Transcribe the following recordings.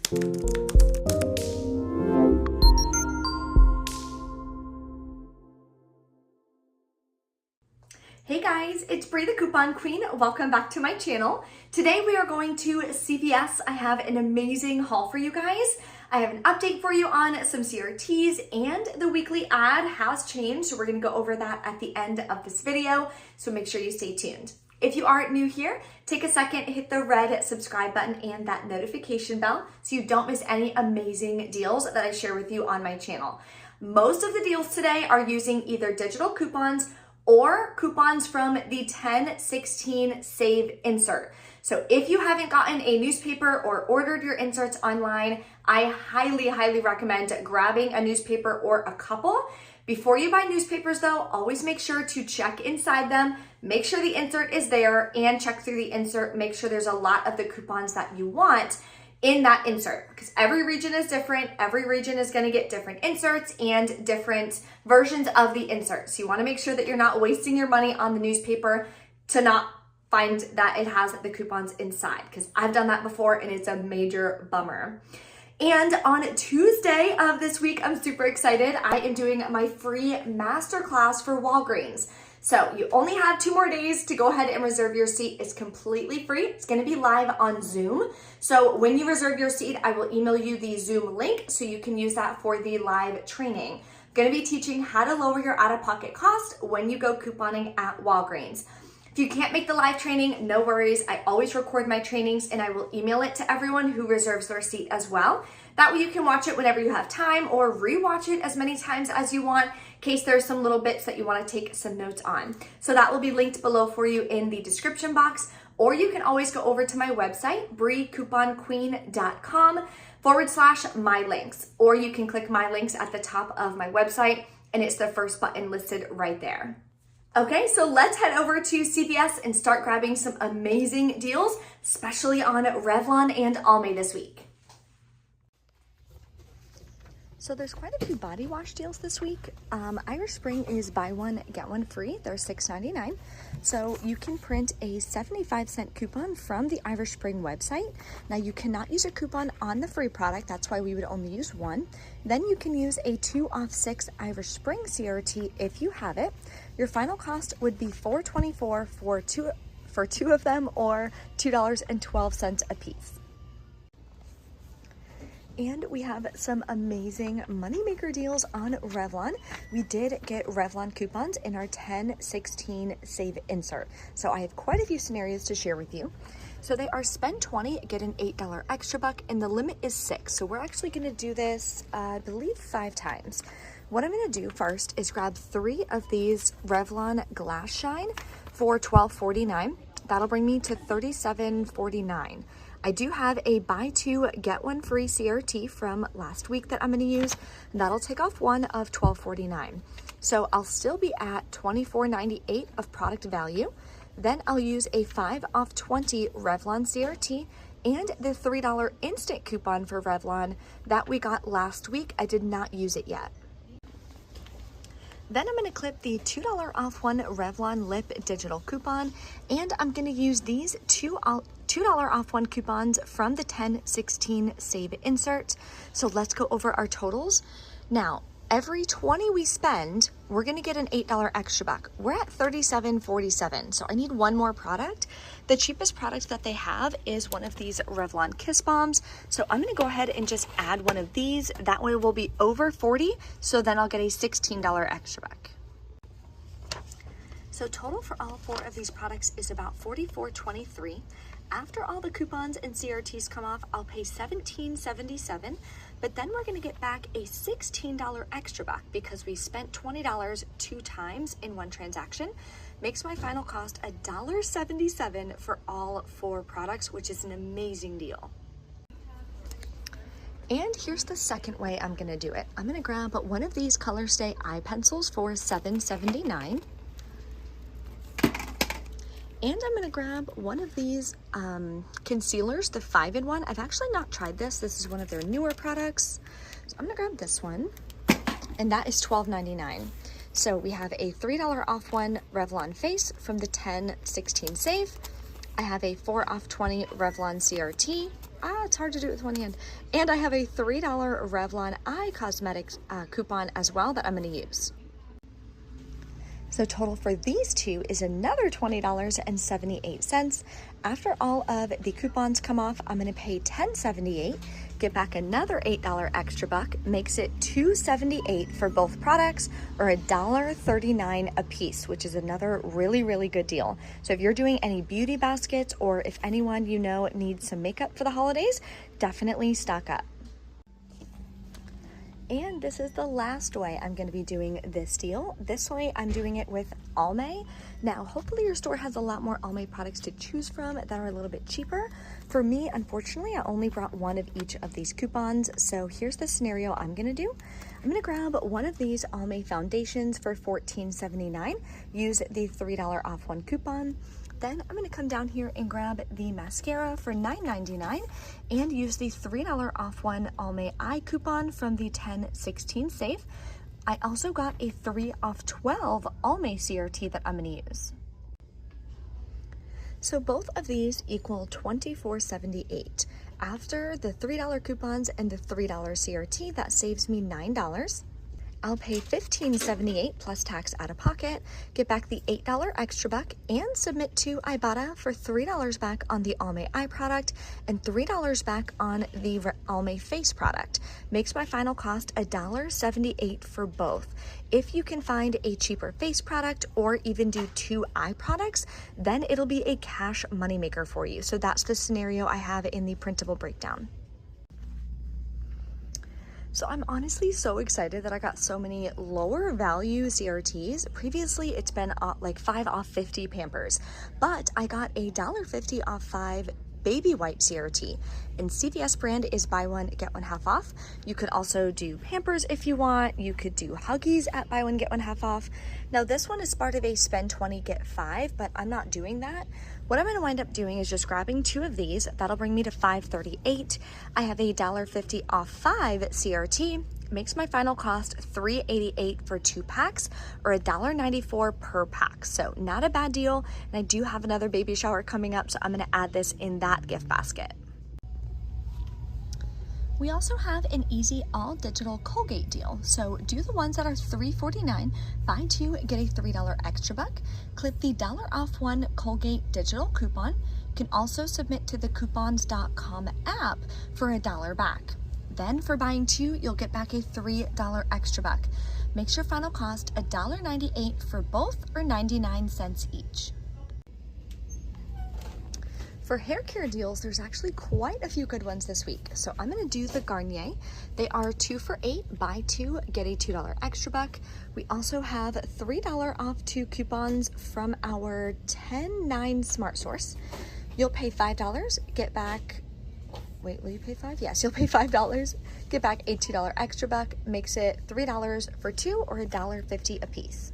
Hey guys, it's Bree the Coupon Queen. Welcome back to my channel. Today we are going to CVS. I have an amazing haul for you guys. I have an update for you on some CRTs, and the weekly ad has changed. So we're gonna go over that at the end of this video. So make sure you stay tuned. If you are new here, take a second, hit the red subscribe button and that notification bell so you don't miss any amazing deals that I share with you on my channel. Most of the deals today are using either digital coupons or coupons from the 10/16 Save insert. So if you haven't gotten a newspaper or ordered your inserts online, I highly recommend grabbing a newspaper or a couple. Before you buy newspapers though, always make sure to check inside them, make sure the insert is there, and check through the insert, make sure there's a lot of the coupons that you want in that insert, because every region is different. Every region is going to get different inserts and different versions of the insert. So you want to make sure that you're not wasting your money on the newspaper to not find that it has the coupons inside, because I've done that before and it's a major bummer. And on Tuesday of this week, I'm super excited. I am doing my free masterclass for Walgreens. So you only have 2 more days to go ahead and reserve your seat. It's completely free. It's going to be live on Zoom. So when you reserve your seat, I will email you the Zoom link so you can use that for the live training. I'm going to be teaching how to lower your out-of-pocket cost when you go couponing at Walgreens. If you can't make the live training, no worries. I always record my trainings and I will email it to everyone who reserves their seat as well. That way you can watch it whenever you have time or rewatch it as many times as you want in case there's some little bits that you want to take some notes on. So that will be linked below for you in the description box, or you can always go over to my website, breecouponqueen.com/mylinks, or you can click my links at the top of my website and it's the first button listed right there. Okay, so let's head over to CVS and start grabbing some amazing deals, especially on Revlon and Almay this week. So there's quite a few body wash deals this week. Irish Spring is buy one, get one free. They're $6.99. So you can print a 75-cent coupon from the Irish Spring website. Now you cannot use a coupon on the free product. That's why we would only use one. Then you can use a 2 off 6 Irish Spring CRT if you have it. Your final cost would be $4.24 for two of them, or $2.12 a piece. And we have some amazing moneymaker deals on Revlon. We did get Revlon coupons in our 10/16 Save insert. So I have quite a few scenarios to share with you. So they are spend 20, get an $8 extra buck, and the limit is 6. So we're actually gonna do this, I believe 5 times. What I'm gonna do first is grab 3 of these Revlon Glass Shine for $12.49. That'll bring me to $37.49. I do have a buy 2, get 1 free CRT from last week that I'm going to use. That'll take off one of $12.49. So I'll still be at $24.98 of product value. Then I'll use a 5 off 20 Revlon CRT and the $3 instant coupon for Revlon that we got last week. I did not use it yet. Then I'm going to clip the $2 off 1 Revlon lip digital coupon, and I'm going to use these $2 off 1 coupons from the 10/16 Save insert. So let's go over our totals. Now, every 20 we spend, we're going to get an $8 extra buck. We're at $37.47, so I need one more product. The cheapest product that they have is one of these Revlon Kiss Bombs. So I'm going to go ahead and just add one of these. That way we'll be over 40, so then I'll get a $16 extra buck. So total for all 4 of these products is about $44.23. After all the coupons and CRTs come off, I'll pay $17.77, but then we're going to get back a $16 extra buck because we spent $20 2 times in one transaction. Makes my final cost $1.77 for all 4 products, which is an amazing deal. And here's the second way I'm going to do it. I'm going to grab one of these Color Stay eye pencils for $7.79. And I'm going to grab one of these concealers, the 5-in-1. I've actually not tried this. This is one of their newer products. So I'm going to grab this one, and that is $12.99. So we have a $3 off 1 Revlon face from the 10/16 Save. I have a 4 off 20 Revlon CRT. It's hard to do it with one hand. And I have a $3 Revlon eye cosmetics coupon as well that I'm going to use. So total for these two is another $20.78. After all of the coupons come off, I'm going to pay $10.78, get back another $8 extra buck, makes it $2.78 for both products, or $1.39 a piece, which is another really, really good deal. So if you're doing any beauty baskets, or if anyone you know needs some makeup for the holidays, definitely stock up. And this is the last way I'm going to be doing this deal. This way I'm doing it with Almay. Now, hopefully your store has a lot more Almay products to choose from that are a little bit cheaper. For me, unfortunately, I only brought one of each of these coupons. So here's the scenario I'm going to do. I'm going to grab one of these Almay foundations for $14.79. Use the $3 off one coupon. Then I'm going to come down here and grab the mascara for $9.99 and use the $3 off one Almay eye coupon from the 10/16 save. I also got a 3 off 12 Almay CRT that I'm going to use. So both of these equal $24.78. After the $3 coupons and the $3 CRT, that saves me $9. I'll pay $15.78 plus tax out of pocket, get back the $8 extra buck, and submit to Ibotta for $3 back on the Almay eye product and $3 back on the Almay face product. Makes my final cost $1.78 for both. If you can find a cheaper face product or even do 2 eye products, then it'll be a cash moneymaker for you. So that's the scenario I have in the printable breakdown. So I'm honestly so excited that I got so many lower value CRTs. Previously, it's been like 5 off 50 Pampers, but I got a $1.50 off 5 baby wipe CRT, and CVS brand is buy one, get one half off. You could also do Pampers if you want. You could do Huggies at buy one, get one half off. Now this one is part of a spend 20, get 5, but I'm not doing that. What I'm going to wind up doing is just grabbing 2 of these. That'll bring me to $5.38. I have a $1.50 off 5 CRT. Makes my final cost $3.88 for 2 packs, or $1.94 per pack. So not a bad deal. And I do have another baby shower coming up, so I'm going to add this in that gift basket. We also have an easy all-digital Colgate deal. So do the ones that are $3.49, buy 2, get a $3 extra buck. Click the $1 off 1 Colgate digital coupon. You can also submit to the coupons.com app for $1 back. Then for buying 2, you'll get back a $3 extra buck. Makes your final cost $1.98 for both, or 99 cents each. For hair care deals, there's actually quite a few good ones this week. So I'm going to do the Garnier. They are 2 for $8, buy 2, get a $2 extra buck. We also have $3 off 2 coupons from our 10/9 Smart Source. You'll pay $5, get back, wait, will you pay 5? Yes, you'll pay $5, get back a $2 extra buck, makes it $3 for 2, or $1.50 a piece.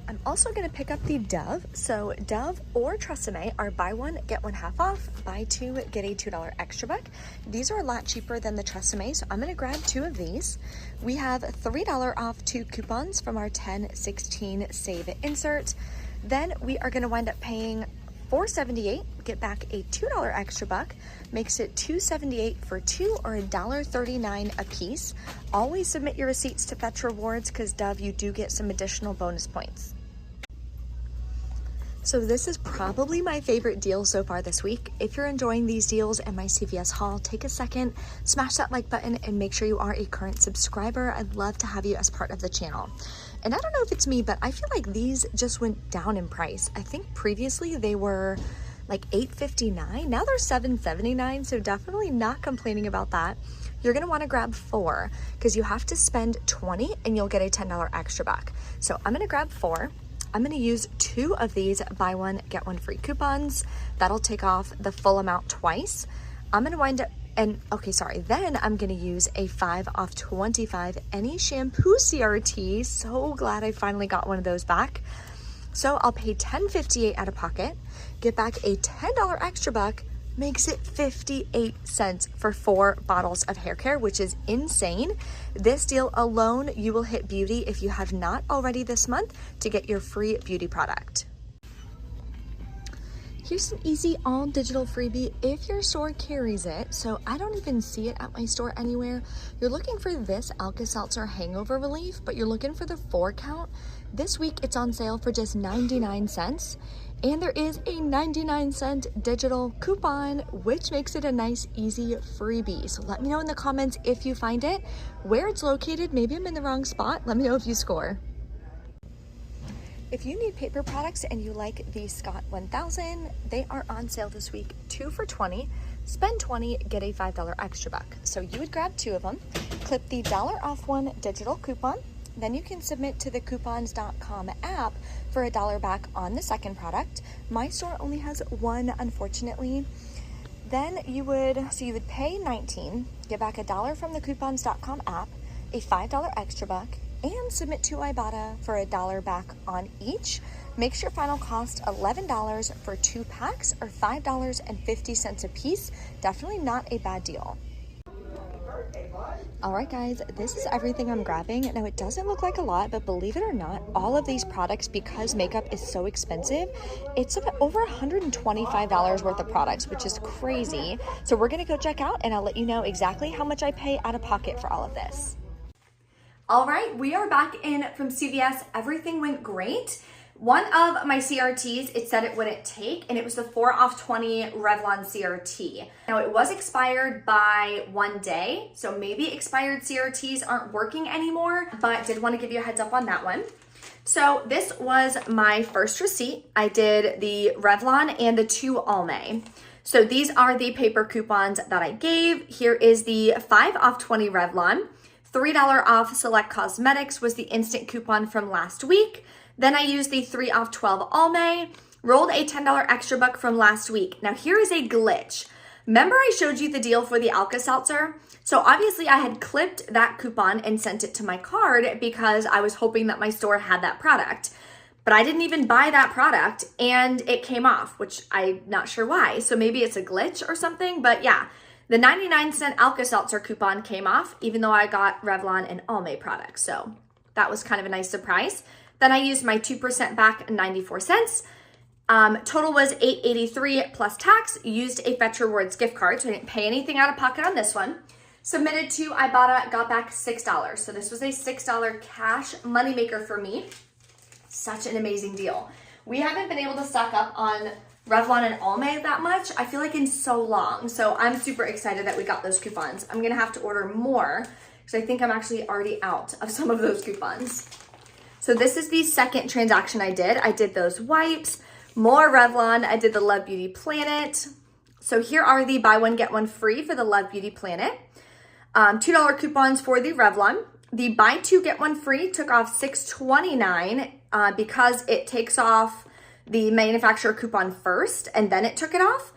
I'm also going to pick up the Dove. So Dove or Tresemme are buy 1, get 1 half off, buy 2, get a $2 extra buck. These are a lot cheaper than the Tresemme, so I'm going to grab 2 of these. We have $3 off 2 coupons from our 10/16 save insert. Then we are going to wind up paying $4.78, get back a $2 extra buck, makes it $2.78 for 2, or $1.39 a piece. Always submit your receipts to Fetch Rewards, because Dove, you do get some additional bonus points. So this is probably my favorite deal so far this week. If you're enjoying these deals and my CVS haul, take a second, smash that like button, and make sure you are a current subscriber. I'd love to have you as part of the channel. And I don't know if it's me, but I feel like these just went down in price. I think previously they were like $8.59. Now they're $7.79, so definitely not complaining about that. You're gonna wanna grab 4, because you have to spend $20 and you'll get a $10 extra buck. So I'm gonna grab 4. I'm going to use 2 of these buy 1, get 1 free coupons. That'll take off the full amount twice. I'm going to wind up, then I'm going to use a 5 off 25 any shampoo CRT. So glad I finally got one of those back. So I'll pay $10.58 out of pocket, get back a $10 extra buck, makes it 58 cents for 4 bottles of hair care, which is insane. This deal alone, you will hit beauty if you have not already this month to get your free beauty product. Here's an easy all digital freebie if your store carries it. So I don't even see it at my store anywhere. You're looking for this Alka-Seltzer hangover relief, but you're looking for the 4 count. This week it's on sale for just 99 cents. And there is a 99-cent digital coupon, which makes it a nice, easy freebie. So let me know in the comments if you find it, where it's located. Maybe I'm in the wrong spot. Let me know if you score. If you need paper products and you like the Scott 1000, they are on sale this week, 2 for $20. Spend $20, get a $5 extra buck. So you would grab 2 of them, clip the $1 digital coupon, then you can submit to the coupons.com app for $1 back on the second product. My store only has 1, unfortunately. Then you would pay $19, get back $1 from the coupons.com app, a $5 extra buck, and submit to Ibotta for $1 back on each. Makes your final cost $11 for 2 packs or $5.50 a piece. Definitely not a bad deal. All right, guys, this is everything I'm grabbing. Now, it doesn't look like a lot, but believe it or not, all of these products, because makeup is so expensive, it's about over $125 worth of products, which is crazy. So we're gonna go check out and I'll let you know exactly how much I pay out of pocket for all of this. All right, we are back in from CVS. Everything went great. One of my CRTs, it said it wouldn't take, and it was the 4 off 20 Revlon CRT. Now, it was expired by 1 day, so maybe expired CRTs aren't working anymore, but did want to give you a heads up on that one. So this was my first receipt. I did the Revlon and the 2 Almay. So these are the paper coupons that I gave. Here is the 5 off 20 Revlon. $3 off select cosmetics was the instant coupon from last week. Then I used the 3 off 12 Almay, rolled a $10 extra buck from last week. Now here is a glitch. Remember I showed you the deal for the Alka-Seltzer? So obviously I had clipped that coupon and sent it to my card because I was hoping that my store had that product. But I didn't even buy that product and it came off, which I'm not sure why. So maybe it's a glitch or something, but yeah. The 99-cent Alka-Seltzer coupon came off, even though I got Revlon and Almay products. So that was kind of a nice surprise. Then I used my 2% back, 94 cents. Total was $8.83 plus tax. Used a Fetch Rewards gift card, so I didn't pay anything out of pocket on this one. Submitted to Ibotta, got back $6. So this was a $6 cash moneymaker for me. Such an amazing deal. We haven't been able to stock up on Revlon and Almay that much, I feel like, in so long. So I'm super excited that we got those coupons. I'm gonna have to order more because I think I'm actually already out of some of those coupons. So this is the second transaction I did. I did those wipes, more Revlon. I did the Love Beauty Planet. So here are the buy one, get one free for the Love Beauty Planet. $2 coupons for the Revlon. The buy two, get one free took off $6.29 because it takes off the manufacturer coupon first and then it took it off.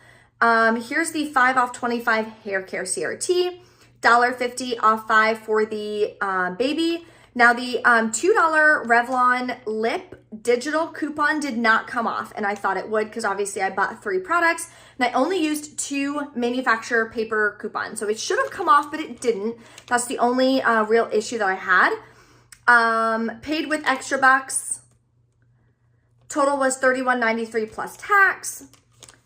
Here's the 5 off 25 hair care CRT, $1.50 off 5 for the baby. Now the $2 Revlon lip digital coupon did not come off, and I thought it would because obviously I bought 3 products and I only used 2 manufacturer paper coupons. So it should have come off, but it didn't. That's the only real issue that I had. Paid with extra bucks. Total was $31.93 plus tax.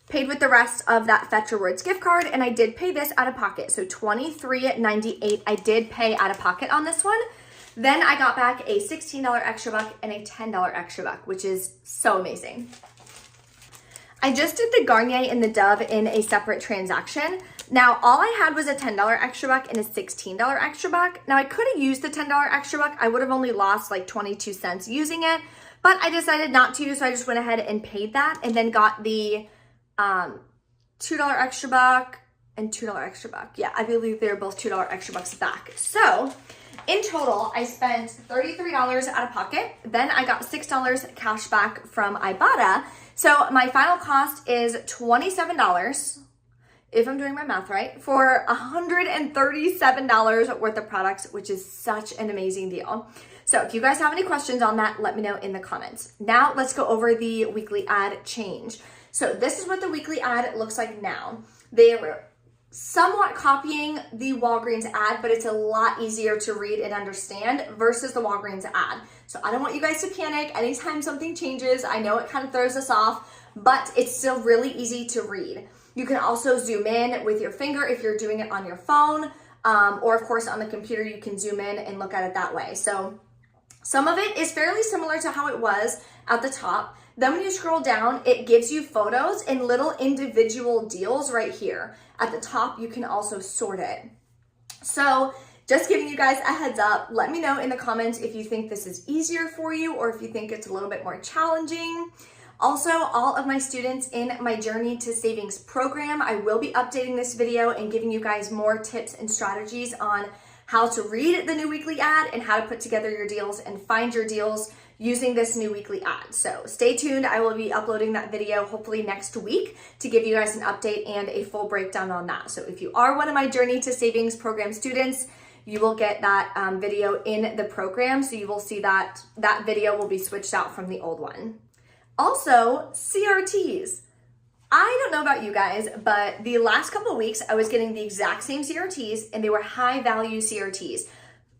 Paid with the rest of that Fetch Rewards gift card, and I did pay this out of pocket. So $23.98 I did pay out of pocket on this one. Then I got back a $16 extra buck and a $10 extra buck, which is so amazing. I just did the Garnier and the Dove in a separate transaction. Now, all I had was a $10 extra buck and a $16 extra buck. Now, I could have used the $10 extra buck. I would have only lost like 22 cents using it, but I decided not to, so I just went ahead and paid that and then got the $2 extra buck and $2 extra buck. Yeah, I believe they're both $2 extra bucks back. So in total, I spent $33 out of pocket. Then I got $6 cash back from Ibotta. So my final cost is $27, if I'm doing my math right, for $137 worth of products, which is such an amazing deal. So if you guys have any questions on that, let me know in the comments. Now let's go over the weekly ad change. So this is what the weekly ad looks like now. They were somewhat copying the Walgreens ad, but it's a lot easier to read and understand versus the Walgreens ad. So I don't want you guys to panic anytime something changes. I know it kind of throws us off, but it's still really easy to read. You can also zoom in with your finger if you're doing it on your phone, or of course on the computer, you can zoom in and look at it that way. So some of it is fairly similar to how it was at the top. Then when you scroll down, it gives you photos and little individual deals right here. At the top, you can also sort it. So just giving you guys a heads up, let me know in the comments if you think this is easier for you or if you think it's a little bit more challenging. Also, all of my students in my Journey to Savings program, I will be updating this video and giving you guys more tips and strategies on how to read the new weekly ad and how to put together your deals and find your deals using this new weekly ad. So stay tuned. I will be uploading that video hopefully next week to give you guys an update and a full breakdown on that. So if you are one of my Journey to Savings program students, you will get that video in the program. So you will see that video will be switched out from the old one. Also, CRTs. I don't know about you guys, but the last couple of weeks I was getting the exact same CRTs and they were high value CRTs.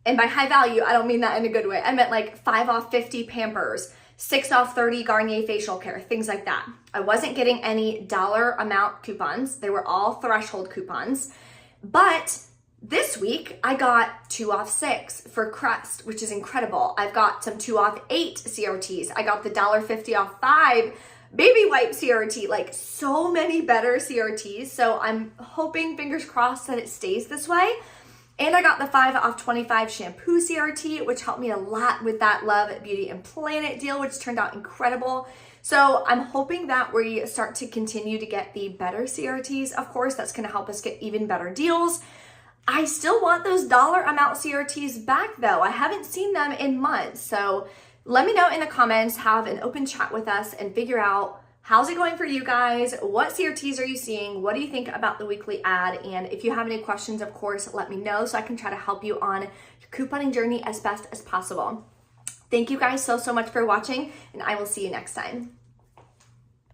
And by high value, I don't mean that in a good way. I meant like 5 off 50 Pampers, 6 off 30 Garnier facial care, things like that. I wasn't getting any dollar amount coupons. They were all threshold coupons. But this week, I got 2 off 6 for Crest, which is incredible. I've got some 2 off 8 CRTs. I got the $1.50 off 5 baby wipe CRT, like so many better CRTs. So I'm hoping, fingers crossed, that it stays this way. And I got the 5 off 25 shampoo CRT, which helped me a lot with that Love, Beauty, and Planet deal, which turned out incredible. So I'm hoping that we start to continue to get the better CRTs. Of course, that's gonna help us get even better deals. I still want those dollar amount CRTs back though. I haven't seen them in months. So let me know in the comments, have an open chat with us and figure out how's it going for you guys? What CRTs are you seeing? What do you think about the weekly ad? And if you have any questions, of course, let me know so I can try to help you on your couponing journey as best as possible. Thank you guys so much for watching, and I will see you next time.